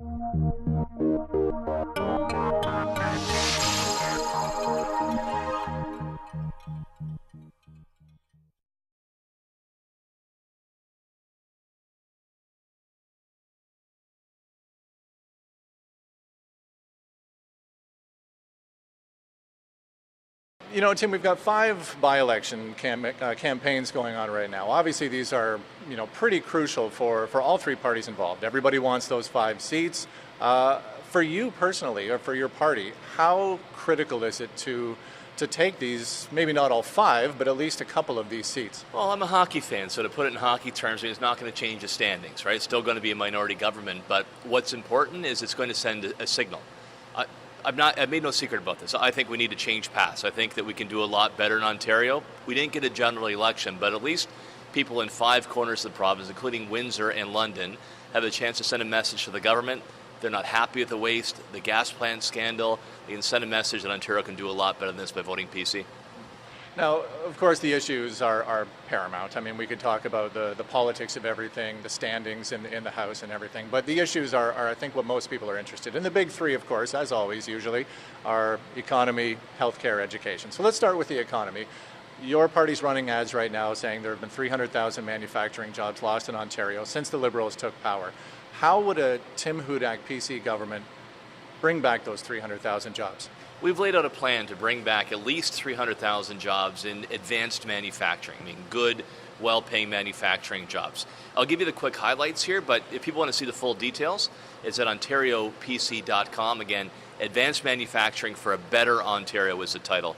You know, Tim, we've got five by-election campaigns going on right now. Obviously, these are, pretty crucial for all three parties involved. Everybody wants those five seats. For you personally, or for your party, how critical is it to take these, maybe not all five, but at least a couple of these seats? Well, I'm a hockey fan, so to put it in hockey terms, it's not going to change the standings, right? It's still going to be a minority government, but what's important is it's going to send a signal. I've made no secret about this. I think we need to change paths. I think that we can do a lot better in Ontario. We didn't get a general election, but at least people in five corners of the province, including Windsor and London, have a chance to send a message to the government. They're not happy with the waste, the gas plant scandal. They can send a message that Ontario can do a lot better than this by voting PC. Now, of course, the issues are paramount. I mean, we could talk about the politics of everything, the standings in the House and everything, but the issues are, I think, what most people are interested in. The big three, of course, as always, usually, are economy, healthcare, education. So let's start with the economy. Your party's running ads right now saying there have been 300,000 manufacturing jobs lost in Ontario since the Liberals took power. How would a Tim Hudak PC government bring back those 300,000 jobs? We've laid out a plan to bring back at least 300,000 jobs in advanced manufacturing, I mean good, well-paying manufacturing jobs. I'll give you the quick highlights here, but if people want to see the full details, it's at OntarioPC.com. Again, Advanced Manufacturing for a Better Ontario is the title.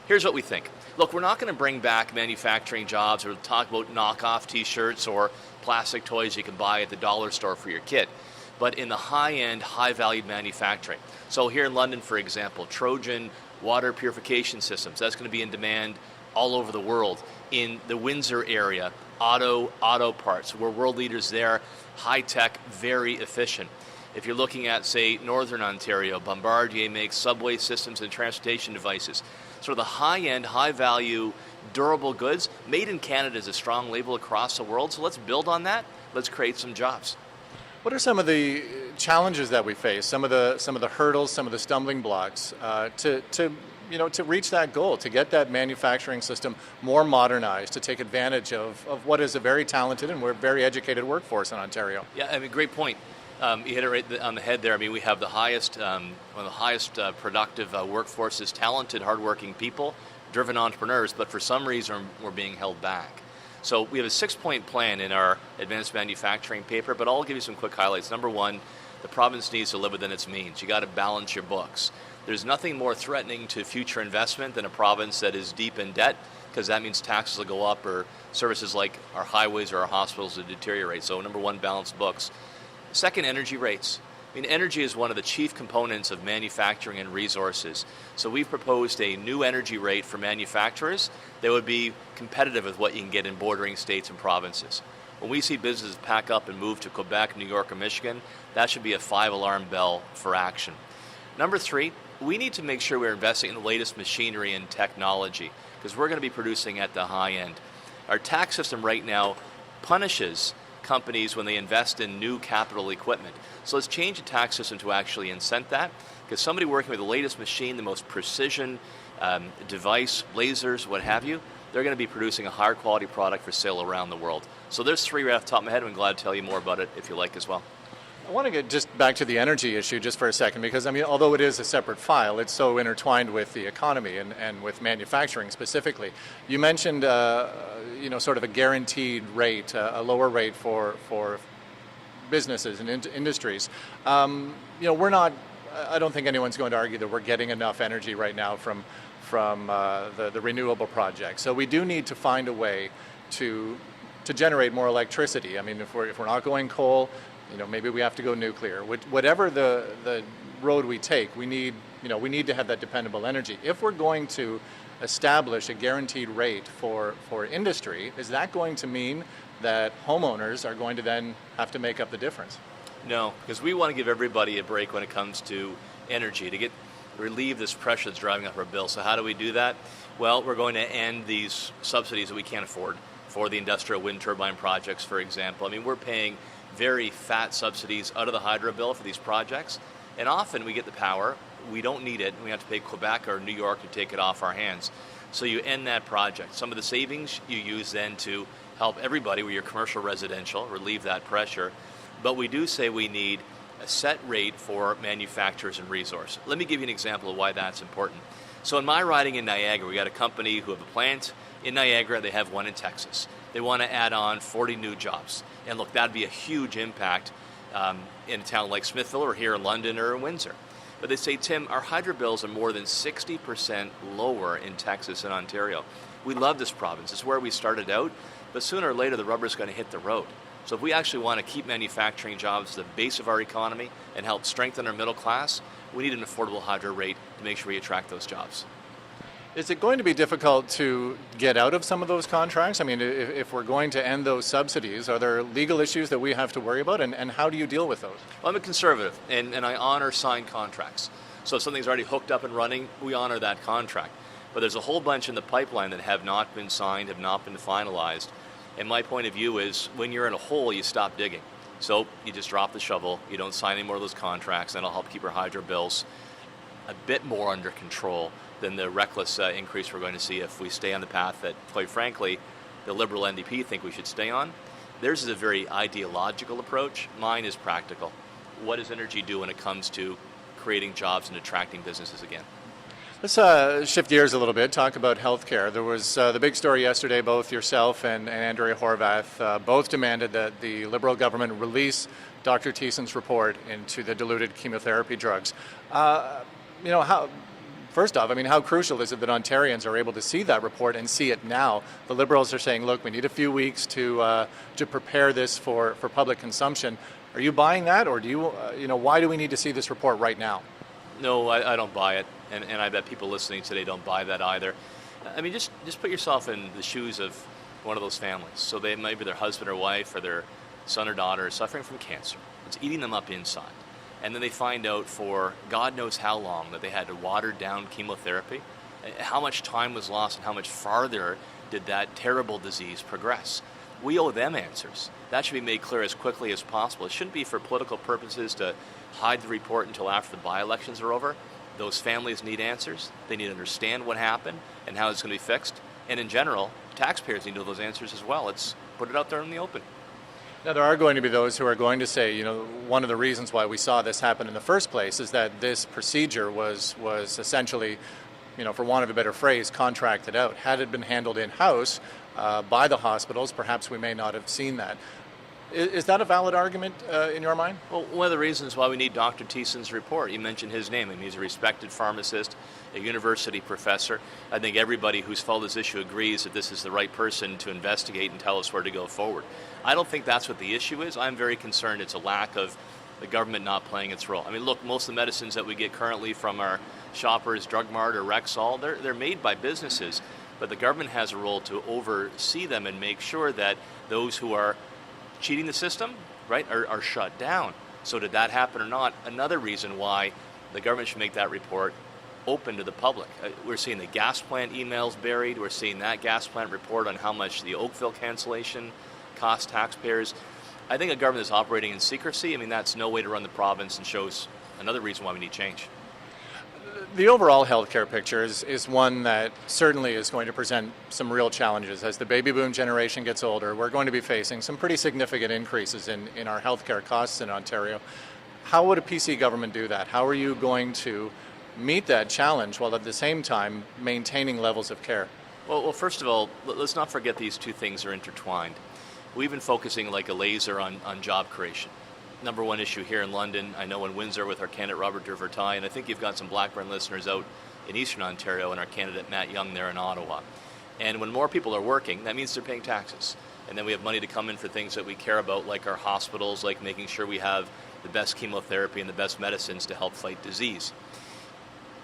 Here's what we think. Look, we're not going to bring back manufacturing jobs or talk about knockoff t-shirts or plastic toys you can buy at the dollar store for your kid, but in the high-end, high-valued manufacturing. So here in London, for example, Trojan water purification systems, that's going to be in demand all over the world. In the Windsor area, auto parts, we're world leaders there, high-tech, very efficient. If you're looking at, say, Northern Ontario, Bombardier makes subway systems and transportation devices. Sort of the high-end, high-value, durable goods. Made in Canada is a strong label across the world, so let's build on that. Let's create some jobs. What are some of the challenges that we face? Some of the hurdles, some of the stumbling blocks to reach that goal, to get that manufacturing system more modernized, to take advantage of what is a very talented and very educated workforce in Ontario? Yeah, I mean, great point. You hit it right on the head there. I mean, we have the highest, one of the highest productive workforces, talented, hardworking people, driven entrepreneurs, but for some reason we're being held back. So we have a 6-point plan in our advanced manufacturing paper, but I'll give you some quick highlights. Number one, the province needs to live within its means. You got to balance your books. There's nothing more threatening to future investment than a province that is deep in debt, because that means taxes will go up or services like our highways or our hospitals will deteriorate. So number one, balance books. Second, energy rates. I mean, energy is one of the chief components of manufacturing and resources. So we've proposed a new energy rate for manufacturers that would be competitive with what you can get in bordering states and provinces. When we see businesses pack up and move to Quebec, New York, or Michigan, that should be a 5-alarm bell for action. Number three, we need to make sure we're investing in the latest machinery and technology, because we're going to be producing at the high end. Our tax system right now punishes companies when they invest in new capital equipment. So let's change the tax system to actually incent that, because somebody working with the latest machine, the most precision device, lasers, what have you, they're going to be producing a higher quality product for sale around the world. So there's three right off the top of my head. I'm glad to tell you more about it if you like as well. I want to get just back to the energy issue just for a second, because I mean, although it is a separate file, it's so intertwined with the economy and with manufacturing specifically. You mentioned, sort of a guaranteed rate, a lower rate for businesses and industries. We're not. I don't think anyone's going to argue that we're getting enough energy right now from the renewable projects. So we do need to find a way to generate more electricity. I mean, if we're not going coal, maybe we have to go nuclear. Whatever the road we take, we need to have that dependable energy. If we're going to establish a guaranteed rate for industry, is that going to mean that homeowners are going to then have to make up the difference? No, because we want to give everybody a break when it comes to energy to relieve this pressure that's driving up our bill. So how do we do that? Well, we're going to end these subsidies that we can't afford for the industrial wind turbine projects, for example. I mean, we're paying very fat subsidies out of the hydro bill for these projects. And often we get the power, we don't need it, and we have to pay Quebec or New York to take it off our hands. So you end that project. Some of the savings you use then to help everybody with your commercial residential, relieve that pressure. But we do say we need a set rate for manufacturers and resource. Let me give you an example of why that's important. So in my riding in Niagara, we got a company who have a plant in Niagara, they have one in Texas. They want to add on 40 new jobs. And look, that'd be a huge impact in a town like Smithville or here in London or in Windsor. But they say, Tim, our hydro bills are more than 60% lower in Texas and Ontario. We love this province. It's where we started out, but sooner or later the rubber's going to hit the road. So if we actually want to keep manufacturing jobs at the base of our economy and help strengthen our middle class, we need an affordable hydro rate to make sure we attract those jobs. Is it going to be difficult to get out of some of those contracts? I mean, if we're going to end those subsidies, are there legal issues that we have to worry about, and how do you deal with those? Well, I'm a conservative, and I honor signed contracts. So if something's already hooked up and running, we honor that contract. But there's a whole bunch in the pipeline that have not been signed, have not been finalized. And my point of view is when you're in a hole, you stop digging. So you just drop the shovel, you don't sign any more of those contracts, and it'll help keep our hydro bills a bit more under control than the reckless increase we're going to see if we stay on the path that, quite frankly, the Liberal NDP think we should stay on. Theirs is a very ideological approach. Mine is practical. What does energy do when it comes to creating jobs and attracting businesses again? Let's shift gears a little bit, talk about healthcare. There was the big story yesterday, both yourself and Andrea Horwath both demanded that the Liberal government release Dr. Thiessen's report into the diluted chemotherapy drugs. First off, how crucial is it that Ontarians are able to see that report and see it now? The Liberals are saying, look, we need a few weeks to prepare this for public consumption. Are you buying that, or do why do we need to see this report right now? No, I don't buy it, and I bet people listening today don't buy that either. Just put yourself in the shoes of one of those families. So they maybe their husband or wife or their son or daughter is suffering from cancer. It's eating them up inside. And then they find out for God knows how long that they had to water down chemotherapy, how much time was lost and how much farther did that terrible disease progress. We owe them answers. That should be made clear as quickly as possible. It shouldn't be for political purposes to hide the report until after the by-elections are over. Those families need answers. They need to understand what happened and how it's going to be fixed. And in general, taxpayers need to know those answers as well. Let's put it out there in the open. Now, there are going to be those who are going to say, one of the reasons why we saw this happen in the first place is that this procedure was essentially, for want of a better phrase, contracted out. Had it been handled in-house by the hospitals, perhaps we may not have seen that. Is that a valid argument in your mind? Well, one of the reasons why we need Dr. Thiessen's report, you mentioned his name. He's a respected pharmacist, a university professor. I think everybody who's followed this issue agrees that this is the right person to investigate and tell us where to go forward. I don't think that's what the issue is. I'm very concerned it's a lack of the government not playing its role. Look, most of the medicines that we get currently from our Shoppers Drug Mart or Rexall, they're made by businesses, but the government has a role to oversee them and make sure that those who are cheating the system, right, are shut down. So did that happen or not? Another reason why the government should make that report open to the public. We're seeing the gas plant emails buried. We're seeing that gas plant report on how much the Oakville cancellation cost taxpayers. I think a government that's operating in secrecy, that's no way to run the province and shows another reason why we need change. The overall healthcare picture is one that certainly is going to present some real challenges. As the baby boom generation gets older, we're going to be facing some pretty significant increases in our healthcare costs in Ontario. How would a PC government do that? How are you going to meet that challenge while at the same time maintaining levels of care? Well, first of all, let's not forget these two things are intertwined. We've been focusing like a laser on job creation. Number one issue here in London, I know in Windsor with our candidate Robert Durvertai, and I think you've got some Blackburn listeners out in Eastern Ontario and our candidate Matt Young there in Ottawa. And when more people are working, that means they're paying taxes. And then we have money to come in for things that we care about, like our hospitals, like making sure we have the best chemotherapy and the best medicines to help fight disease.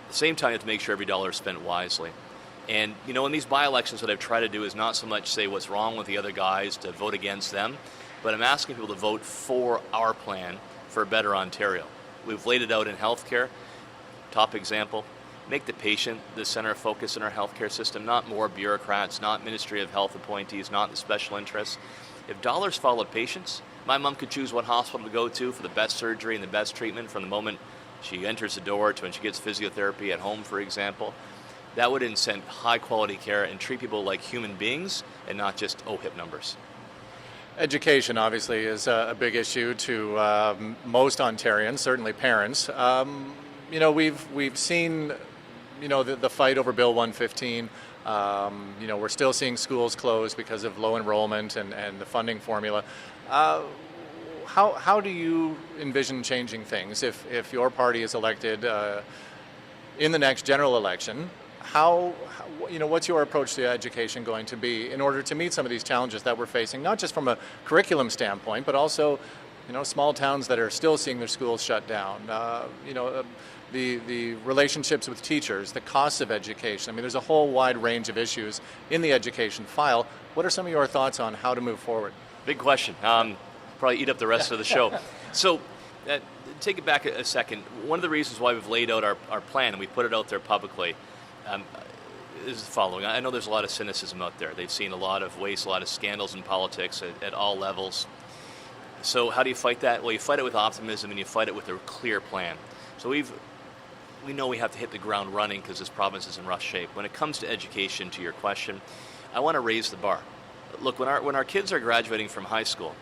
At the same time, you have to make sure every dollar is spent wisely. And, in these by-elections, what I've tried to do is not so much say what's wrong with the other guys to vote against them, but I'm asking people to vote for our plan for a better Ontario. We've laid it out in healthcare. Top example, make the patient the center of focus in our healthcare system, not more bureaucrats, not Ministry of Health appointees, not the special interests. If dollars followed patients, My mom could choose what hospital to go to for the best surgery and the best treatment from the moment she enters the door to when she gets physiotherapy at home, for example. That would incent high quality care and treat people like human beings and not just OHIP numbers. Education, obviously, is a big issue to most Ontarians, certainly parents. We've seen, the fight over Bill 115. We're still seeing schools close because of low enrollment and the funding formula. How do you envision changing things if your party is elected in the next general election? What's your approach to education going to be in order to meet some of these challenges that we're facing, not just from a curriculum standpoint, but also, small towns that are still seeing their schools shut down, the relationships with teachers, the costs of education. I mean, there's a whole wide range of issues in the education file. What are some of your thoughts on how to move forward? Big question. Probably eat up the rest of the show. So, take it back a second. One of the reasons why we've laid out our plan and we put it out there publicly is the following. I know there's a lot of cynicism out there. They've seen a lot of waste, a lot of scandals in politics at all levels. So how do you fight that? Well, you fight it with optimism and you fight it with a clear plan. So we know we have to hit the ground running because this province is in rough shape. When it comes to education, to your question, I want to raise the bar. Look, when our kids are graduating from high school,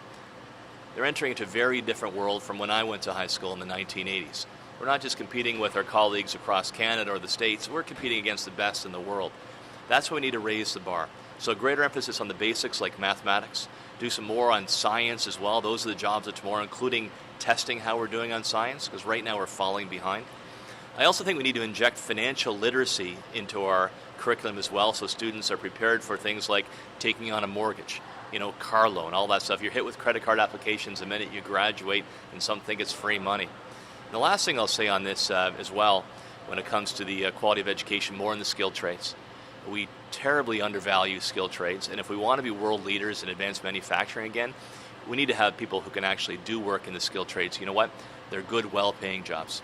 they're entering into a very different world from when I went to high school in the 1980s. We're not just competing with our colleagues across Canada or the States, we're competing against the best in the world. That's why we need to raise the bar. So greater emphasis on the basics like mathematics, do some more on science as well. Those are the jobs of tomorrow, including testing how we're doing on science, because right now we're falling behind. I also think we need to inject financial literacy into our curriculum as well, so students are prepared for things like taking on a mortgage, car loan, all that stuff. You're hit with credit card applications the minute you graduate, and some think it's free money. And the last thing I'll say on this as well, when it comes to the quality of education, more in the skilled trades. We terribly undervalue skilled trades, and if we want to be world leaders in advanced manufacturing again, we need to have people who can actually do work in the skilled trades. You know what? They're good, well-paying jobs.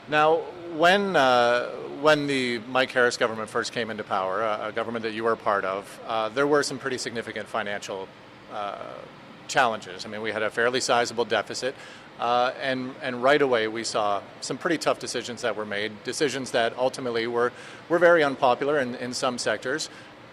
Now, when the Mike Harris government first came into power, a government that you were a part of, there were some pretty significant financial challenges. I mean, we had a fairly sizable deficit, and right away we saw some pretty tough decisions that were made, decisions that ultimately were very unpopular in some sectors.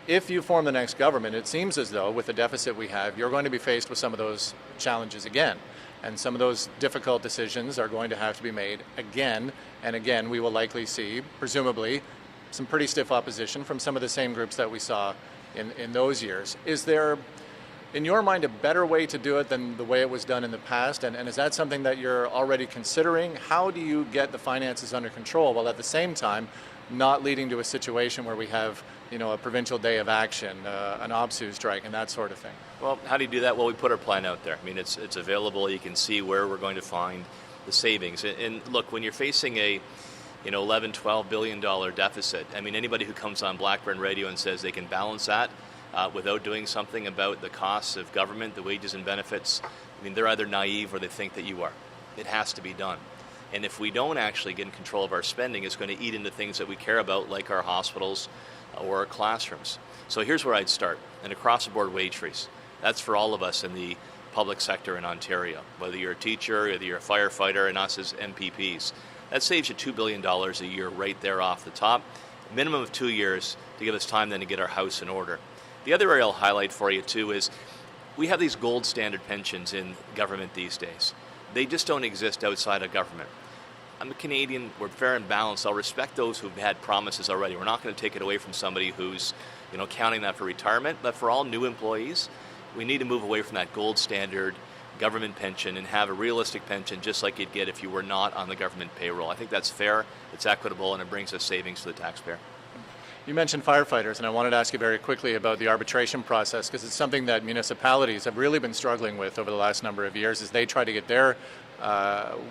If you form the next government, it seems as though with the deficit we have, you're going to be faced with some of those challenges again. And some of those difficult decisions are going to have to be made again and again. We will likely see, presumably, some pretty stiff opposition from some of the same groups that we saw in those years. Is there, in your mind, a better way to do it than the way it was done in the past? And is that something that you're already considering? How do you get the finances under control while at the same time not leading to a situation where we have a provincial day of action, an OPSU strike, and that sort of thing? Well, how do you do that? Well, we put our plan out there. I mean, it's available. You can see where we're going to find the savings. And look, when you're facing a $11, $12 billion deficit, I mean, anybody who comes on Blackburn Radio and says they can balance that without doing something about the costs of government, the wages and benefits, I mean, they're either naive or they think that you are. It has to be done. And if we don't actually get in control of our spending, it's going to eat into things that we care about, like our hospitals or our classrooms. So here's where I'd start: an across-the-board wage freeze. That's for all of us in the public sector in Ontario, whether you're a teacher, whether you're a firefighter, and us as MPPs. That saves you $2 billion a year right there off the top. Minimum of 2 years to give us time then to get our house in order. The other area I'll highlight for you too is we have these gold standard pensions in government these days. They just don't exist outside of government. I'm a Canadian, we're fair and balanced. I'll respect those who've had promises already. We're not going to take it away from somebody who's counting that for retirement, but for all new employees, we need to move away from that gold standard government pension and have a realistic pension just like you'd get if you were not on the government payroll. I think that's fair, it's equitable, and it brings us savings to the taxpayer. You mentioned firefighters, and I wanted to ask you very quickly about the arbitration process, because it's something that municipalities have really been struggling with over the last number of years as they try to get their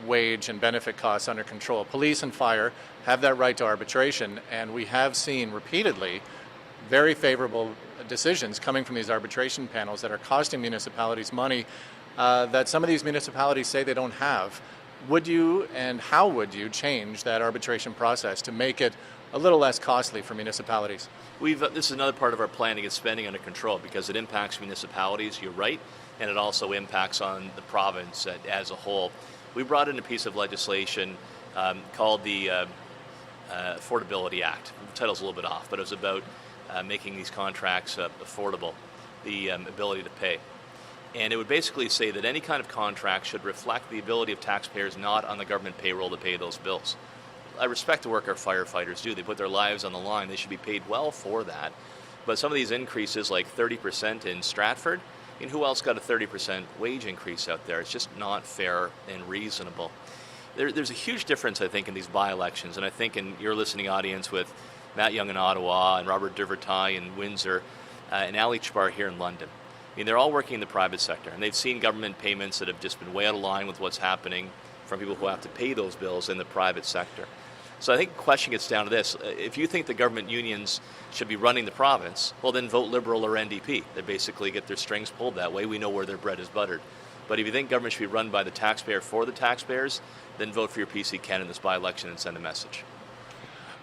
wage and benefit costs under control. Police and fire have that right to arbitration, and we have seen repeatedly very favorable decisions coming from these arbitration panels that are costing municipalities money that some of these municipalities say they don't have. Would you, and how would you, change that arbitration process to make it a little less costly for municipalities? This is another part of our plan to get spending under control because it impacts municipalities. You're right. and it also impacts on the province as a whole. We brought in a piece of legislation called the Affordability Act. The title's a little bit off, but it was about making these contracts affordable, the ability to pay. And it would basically say that any kind of contract should reflect the ability of taxpayers not on the government payroll to pay those bills. I respect the work our firefighters do. They put their lives on the line. They should be paid well for that. But some of these increases, like 30% in Stratford, and who else got a 30% wage increase out there? It's just not fair and reasonable. There's a huge difference, I think, in these by-elections, and I think in your listening audience with Matt Young in Ottawa and Robert Duvertai in Windsor and Ali Chbar here in London. I mean, they're all working in the private sector, and they've seen government payments that have just been way out of line with what's happening from people who have to pay those bills in the private sector. So I think the question gets down to this. If you think the government unions should be running the province, well, then vote Liberal or NDP. They basically get their strings pulled that way. We know where their bread is buttered. But if you think government should be run by the taxpayer for the taxpayers, then vote for your PC Ken in this by-election and send a message.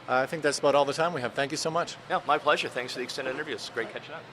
I think that's about all the time we have. Thank you so much. Yeah, my pleasure. Thanks for the extended interview. It's great catching up.